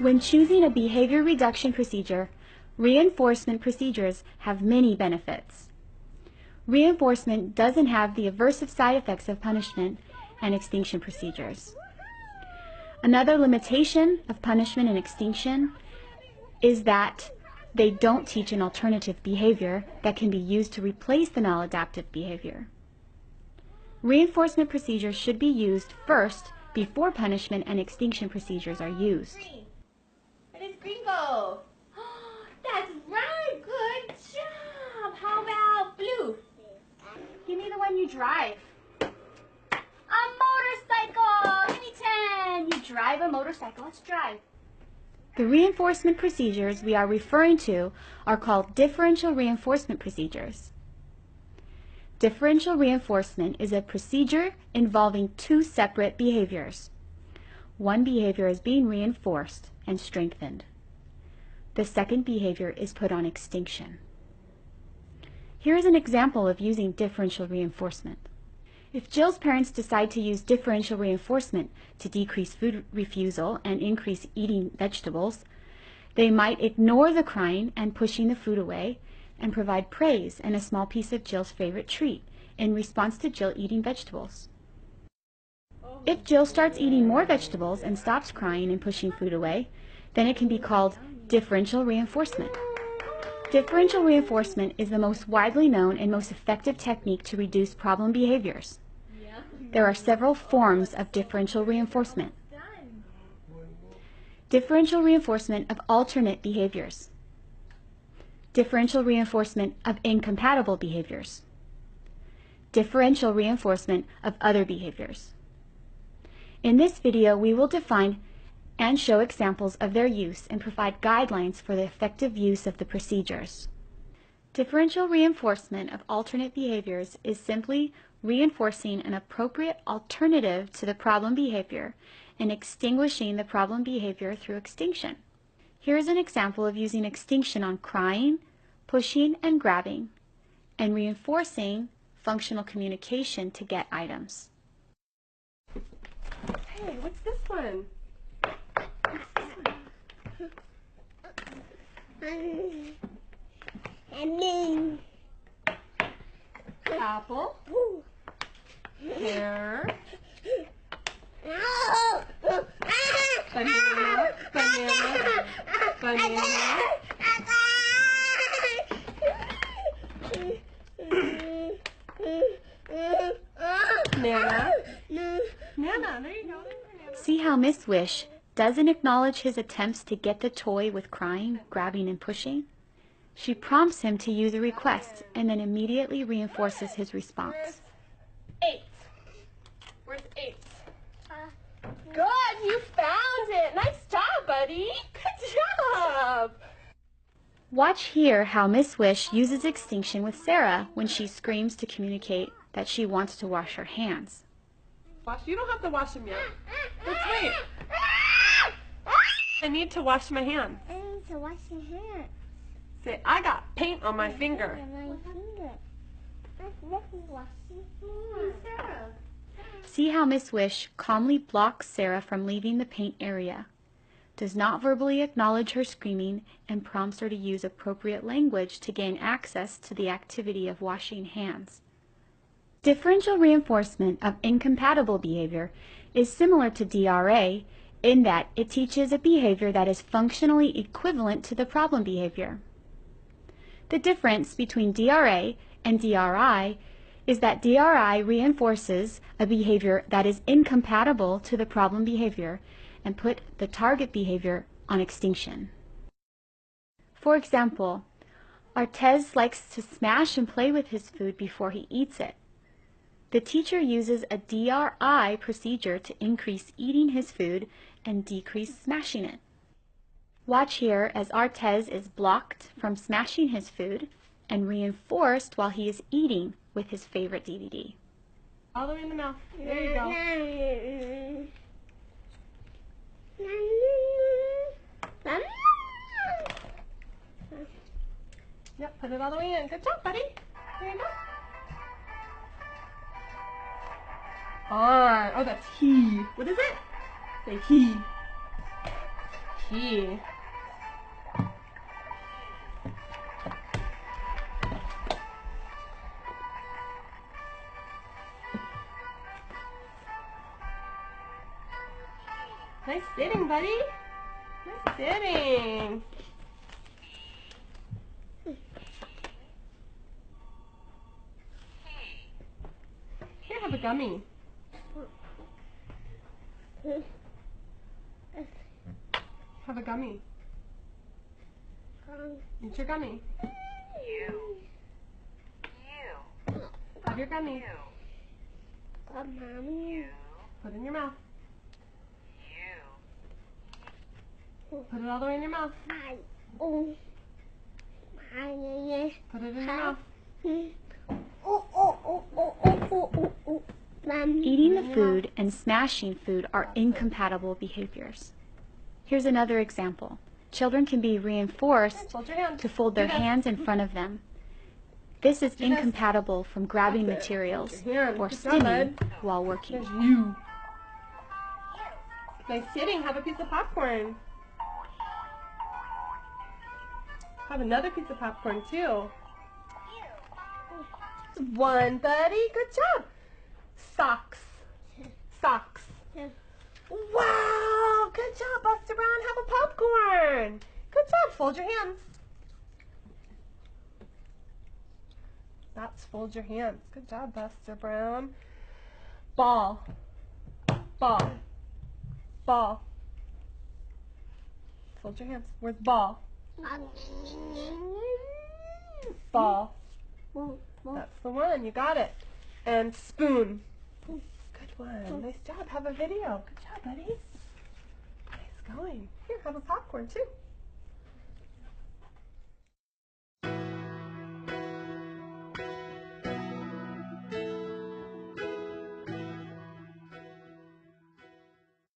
When choosing a behavior reduction procedure, reinforcement procedures have many benefits. Reinforcement doesn't have the aversive side effects of punishment and extinction procedures. Another limitation of punishment and extinction is that they don't teach an alternative behavior that can be used to replace the maladaptive behavior. Reinforcement procedures should be used first before punishment and extinction procedures are used. Where does green go? That's right, good job. How about blue? Give me the one you drive. A motorcycle! Give me 10. You drive a motorcycle. Let's drive. The reinforcement procedures we are referring to are called differential reinforcement procedures. Differential reinforcement is a procedure involving two separate behaviors. One behavior is being reinforced and strengthened. The second behavior is put on extinction. Here is an example of using differential reinforcement. If Jill's parents decide to use differential reinforcement to decrease food refusal and increase eating vegetables, they might ignore the crying and pushing the food away and provide praise and a small piece of Jill's favorite treat in response to Jill eating vegetables. If Jill starts eating more vegetables and stops crying and pushing food away, then it can be called differential reinforcement. Differential reinforcement is the most widely known and most effective technique to reduce problem behaviors. There are several forms of differential reinforcement. Differential reinforcement of alternate behaviors. Differential reinforcement of incompatible behaviors. Differential reinforcement of other behaviors. In this video, we will define and show examples of their use and provide guidelines for the effective use of the procedures. Differential reinforcement of alternate behaviors is simply reinforcing an appropriate alternative to the problem behavior and extinguishing the problem behavior through extinction. Here is an example of using extinction on crying, pushing, and grabbing, and reinforcing functional communication to get items. Hey, what's this one? Apple. Pear. Banana. Banana. Banana. Nana. Nana, there you go. See how Miss Wish doesn't acknowledge his attempts to get the toy with crying, grabbing, and pushing? She prompts him to use a request and then immediately reinforces his response. Where's 8? Where's 8? Good, you found it. Nice job, buddy. Good job. Watch here how Miss Wish uses extinction with Sarah when she screams to communicate that she wants to wash her hands. You don't have to wash them yet. Let's wait. I need to wash my hands. I need to wash your hands. Say, I got paint on my finger. See how Miss Wish calmly blocks Sarah from leaving the paint area, does not verbally acknowledge her screaming, and prompts her to use appropriate language to gain access to the activity of washing hands. Differential reinforcement of incompatible behavior is similar to DRA in that it teaches a behavior that is functionally equivalent to the problem behavior. The difference between DRA and DRI is that DRI reinforces a behavior that is incompatible to the problem behavior and put the target behavior on extinction. For example, Artez likes to smash and play with his food before he eats it. The teacher uses a DRI procedure to increase eating his food and decrease smashing it. Watch here as Artez is blocked from smashing his food and reinforced while he is eating with his favorite DVD. All the way in the mouth. There you go. Yep, put it all the way in. Good job, buddy. There you go. On. Oh, that's he. What is it? Say he. T. Nice sitting, buddy. Nice sitting. Here, have a gummy. Have a gummy. Eat your gummy. Have your gummy. Put it in your mouth. Put it all the way in your mouth. Put it in your mouth. Eating the food and smashing food are incompatible behaviors. Here's another example. Children can be reinforced Hold your hand. to fold their hands in front of them. This is incompatible from grabbing That's it. materials Hold your hand. or Good job, stimming bud. while working. There's you. Nice sitting. Have a piece of popcorn. Have another piece of popcorn too. One, buddy. Good job. Socks. Socks. Wow. Good job, Buster Brown. Have a popcorn. Good job. Fold your hands. That's fold your hands. Good job, Buster Brown. Ball. Ball. Ball. Fold your hands. Where's ball? Ball. That's the one. You got it. And spoon. Good one. Nice job. Have a video. Good job, buddy. Nice going. Here, have a popcorn too.